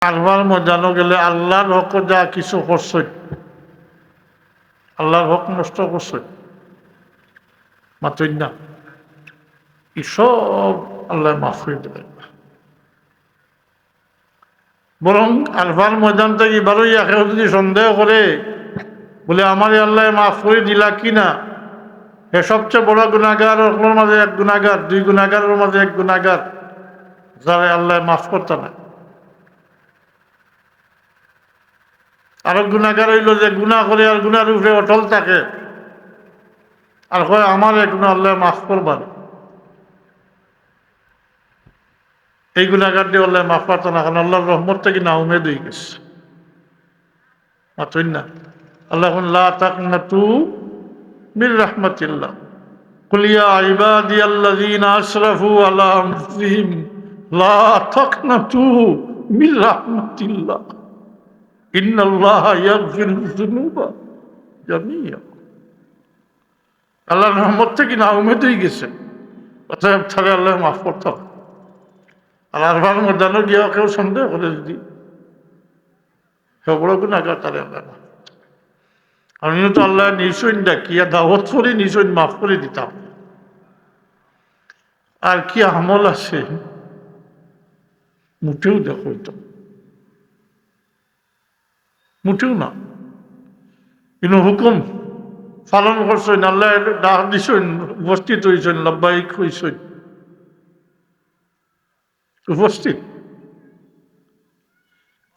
আরবার ময়দানও গেলে আল্লাহর হক যা কিছু করছে, আল্লাহর হক নষ্ট করছে, মাত্রই না, সব আল্লাহ মাফ করে দেবেন। বরং আরফার ময়দান থেকে এবারই একে যদি সন্দেহ করে বলে আমার আল্লাহ মাফ করে দিলা কিনা, হে সবচেয়ে বড় গুণাগার, ওগুলোর মাঝে এক গুণাগার, দুই গুণাগারের মাঝে এক গুণাগার, যারা আল্লাহ মাফ করতে না। আরো গুণাগার হইল যে গুণা করে আর গুণার উপরে অটল থাকে, আর হয় আমার এক গুণা আল্লাহ মাফ করবার, এই গুণাগার দিয়ে আল্লাহ মাফ করতে না, কারণ আল্লাহর রহমত থেকে না উমেদ হয়ে গেছে। মাত্রই না আল্লাহ এখন লা তাকনাতু মির রাহমাতিল্লাহ কুল ইয়া ইবাদিয়াল্লাযীনা আসরাফু আলা আনফুসিহিম লা তাকনাতু মির রাহমাতিল্লাহ ইন্নাল্লাহা ইয়াগফিরুয যুনুবা জামিআ। আল্লাহর রহমত থেকে না উমেদ হয়ে গেছে, অতএব তাহলে আল্লাহ মাফ করতে হবে। আর আরবার ময়দানে গিয়ে কেউ সন্দেহ করে যদি বড় গুণাগার, তাহলে আল্লাহ মাফ। আমিও তো আল্লাহ নিশ্চয় ডাকিয়া দাওয়াত করে নিশ্চয় মাফ করে দিতাম। আর কি আমল আছে মুঠেও দেখো তো, মুঠেও না। কিন্তু হুকুম পালন করছেন, আল্লাহ ডাক দিছেন, উপস্থিত হয়েছেন, লব্বাইক হয়েছেন, উপস্থিত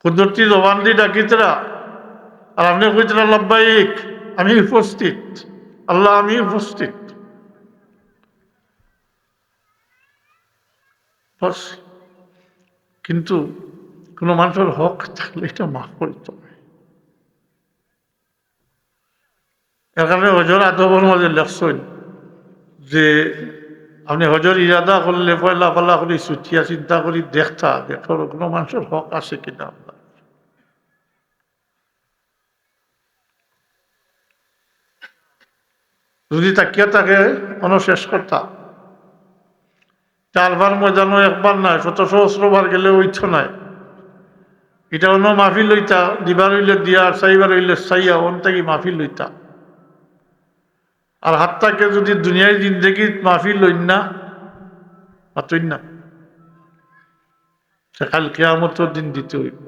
কুদরতি জবান দিয়ে ডাকিতরা, আর আপনি কইতরা লব্বাইক, আমি উপস্থিত, আল্লাহ আমি উপস্থিত, বস। কিন্তু কোনো মানুষের হক থাকলে এটা মাফ করতে হবে। এর কারণে হজর আদবের মাঝে লেখছেন যে আপনি হজর ইরাদা করলে পয়লা পাল্লা করে সুচিয়া চিন্তা করি দেখতা দেখো কোনো মানুষের হক আছে কিনা। আপনার যদি তাকিয়া তাকে শেষ করতা, 4 বার ময়দানও একবার নাই, 100 বার গেলে ঐচ্ছ নাই, এটা অন্য মাহফিল লইতা, দিবার হইলে দিয়া, আর 4 বার হইলে চাইয়া অন থেকে মাহফিল লইতা। আর হাতটাকে যদি দুনিয়ায় জিন্দগি মাহফিল লইন না, মাতইন না, সে কাল কিয়ামতের দিন দিতে হইব।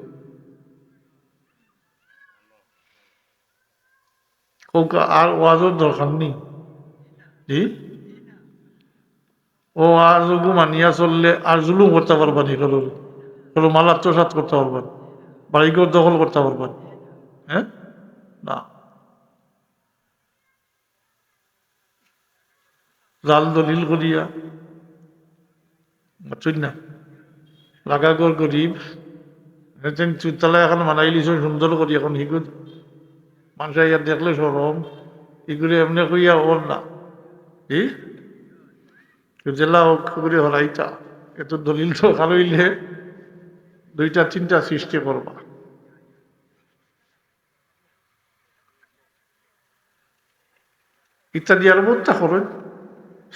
আর ওয়াজের দরকার নেই, জি, ও আজগু মানিয়া চললে আর জুলুম করতে পারবানি, কোনো মাল আত্মসাৎ করতে পারবেন, বাড়িঘর দখল করতে পারবেন, হ্যাঁ না, জাল দলিল করিয়া বুঝছেন না, লাগাগর গরিব চুতলা এখন মানাইলিছ সুন্দর করি, এখন হিগুদ মানুষ ইয়ার দেখলে সরম, এগুলি এমনি কইয়া ওর না, ই জেলা করে হরাইতা, এত দলিল তো হারইলে 2টা 3টা সৃষ্টি করবা। ইত্যাদি আর বোধটা করেন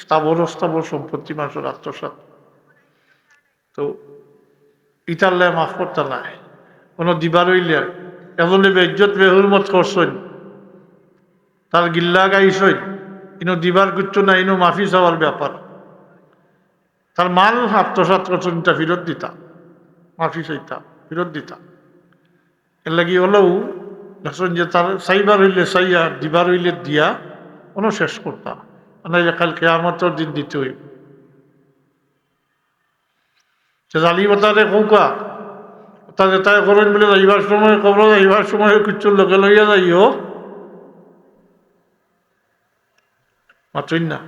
স্থাবর সম্পত্তি মানুষের আত্মসাৎ, তো ইতাল্লাহ মাফ করতে নাই। কোনো দিবার হইলে এজনে বেজ্জত বেহুরমত করছেন, তার গিল্লা গাইছেন, ইনো দিবার কিচ্ছু না, ইনো মাফি চাওয়ার ব্যাপার, তার মাল আত্মসাৎ করছেন, এটা ফেরত দিতা, মাফি চাইতা, ফেরত দিতা। এর লাগি হলেও দেখছেন যে তার চাইবার হইলে চাইয়া, দিবার হইলে দিয়া শেষ করতা, নাই যে কাল কিয়ামতের দিন দিতে হইব। জালি বাতারে কৌকা তাদের তাই করেন বলে যাইবার সময় কবর, যাইবার সময় কিচ্ছু লোকে লইয়া যাইও, মাত্রই না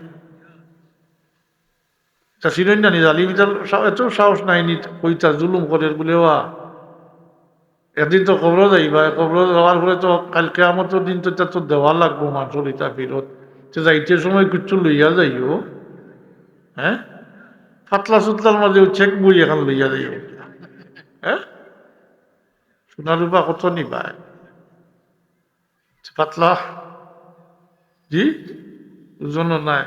তা চিনেন না নি জালি বিতাল, এত সাহস নাই নি কইতা জুলুম করে বলে একদিন তো কবর যাইবা, কবর যাওয়ার পরে তো কাল কিয়ামতের দিন তো এটা তো দেওয়া লাগবো মানুষের, এটা ফেরত যাইতে সময় কিচ্ছু লইয়া যাইও, হ্যাঁ ফাতলা সুতলার মাঝে চেক বই এখন লইয়া যাইও, হ্যাঁ সোনা রূপা কত নিবায় পাতলা, জি ওজনও নাই,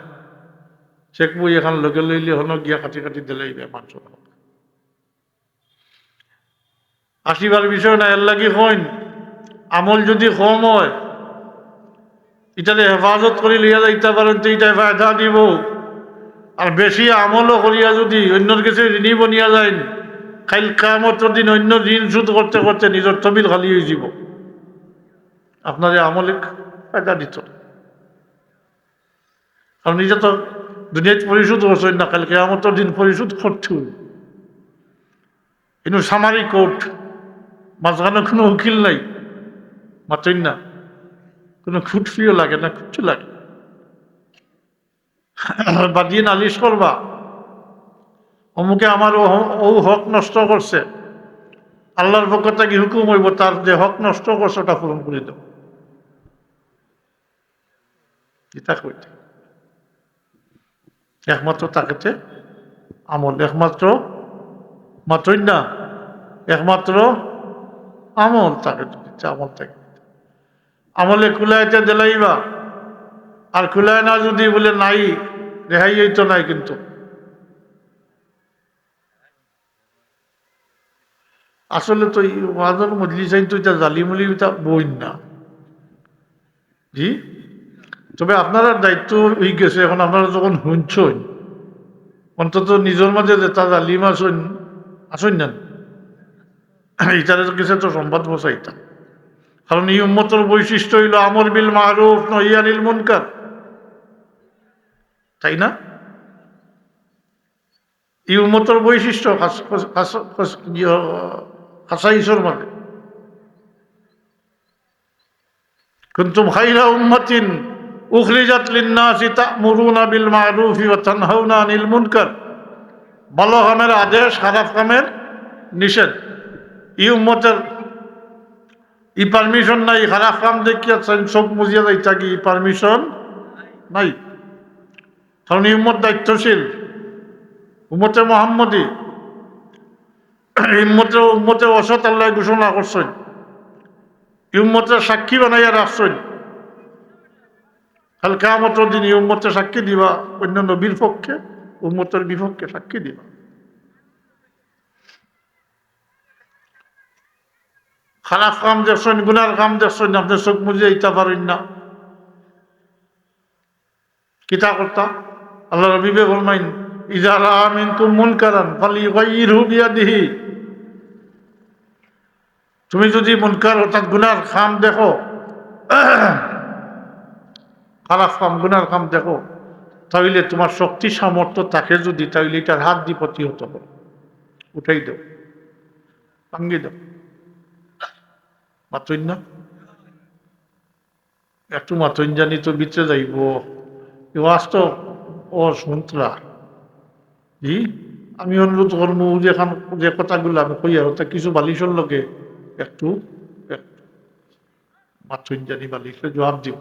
চেক বই এখন লগে লইলে হন গিয়া কাটি কাটি দিলেই মানুষ। আসিবার বিষয় না, এর লাগি হইন আমল যদি কম হয় এটাতে হেফাজত করে লিয়া যাইতে পারেন তো এটা ফায়দা দিব। আর বেশি আমলও করিয়া যদি অন্যর কাছে ঋণী বনিয়া যায়, খাইল কিয়ামতের দিন অন্য ঋণ শোধ করতে করতে নিজের তবিল খালি হয়ে যাব। আপনার এই আমলে ফায়দা দিত, কারণ নিজে তো দুনিয়ায় পরিশোধ করছেন না, কাল কিয়ামতের দিন পরিশোধ করতে হবে। কিন্তু সামারি কোর্ট, মাঝখানে কোনো উকিল নাই, মাতেন না, কোনো খুটফিও লাগে না, কিচ্ছু লাগে বাদিয়ে নালিশ করবা, অমুকে আমার ও হক নষ্ট করছে, আল্লাহর পক্ষ থেকে হুকুম হইব তার যে হক নষ্ট করছে ওটা পূরণ করে দেব। এটা কইতে একমাত্র তাকেতে আমল, একমাত্র মাত্রই না, একমাত্র আমল তাকে দিচ্ছে, আমল তাকে আমলে কুলাইতে দিলাইবা। আর কুলায় না যদি বলে নাই, রেহাই হইতো নাই। কিন্তু আসলে তো ওয়াজের মজলিস তো এটা জালিমুলি এটা বইন না জি। তবে আপনারা দায়িত্ব হয়ে গেছে, এখন আপনারা যখন শুনছেন অন্তত নিজের মাঝে যে তা জালিম আসেন আসেন না, এটার কাছে তো সংবাদ বসাইতা। কারণ এই উম্মতের বৈশিষ্ট্য হইল আমর বিল মারুফ নহি আনিল মুনকার, তাই না? এই উম্মতের বৈশিষ্ট্য খাসাইসর মানে কুনতুম খায়রা উম্মাতিন উখরিজাত লিন-নাসি তা'মুরুনা বিল মা'রুফি ওয়া তানহাউনা আনিল মুনকার। ভালো কামের আদেশ, খারাপ কামের নিষেধ। এই উম্মতের ই পারমিশন নাই, খারাপ কাম দেখিয়া চোখ মুজিয়া যাইতা কি পারমিশন নাই। কারণ এই উম্মত দায়িত্বশীল, উম্মতে মুহাম্মদী, উম্মতে অসৎ আল্লাহ ঘোষণা করছেন, উম্মতের সাক্ষী বানাইয়া রাখছেন। কাল কিয়ামতের দিন উম্মতের সাক্ষী দিবা অন্য নবীর পক্ষে, উম্মতের বিপক্ষে সাক্ষী দিবা। খারাপ কাম দেখছেন, গুনার কাম দেখছেন, আপনি চোখ মুজিয়ে দিতে পারেন না, কিতা করতা? আল্লাহ রবিবে ফরমাইন ইযা রাআ মিনকুম মুনকারান ফালিয়ুগাইয়িরহু বিয়াদিহি। তুমি যদি মুনকার অর্থাৎ গুনার কাম দেখো, খারাপ কাম গুনার কাম দেখো, তাইলে তোমার শক্তি সামর্থ্য থাকে যদি, তাইলে এটার হাত দিয়ে প্রতিহত করো, উঠাই দাও, ভাঙ্গি দাও। মাতইন না, একটু মাতইন জানি তো ভিতরে যাইব বাস্তব ও সন্ত্রা জি। আমি অনুরোধ করবো যেখান যে কথাগুলো আমি কইয়া ওটা কিছু বালিশের লোকে একটু মাতইন জানি বালিশে জবাব দিব।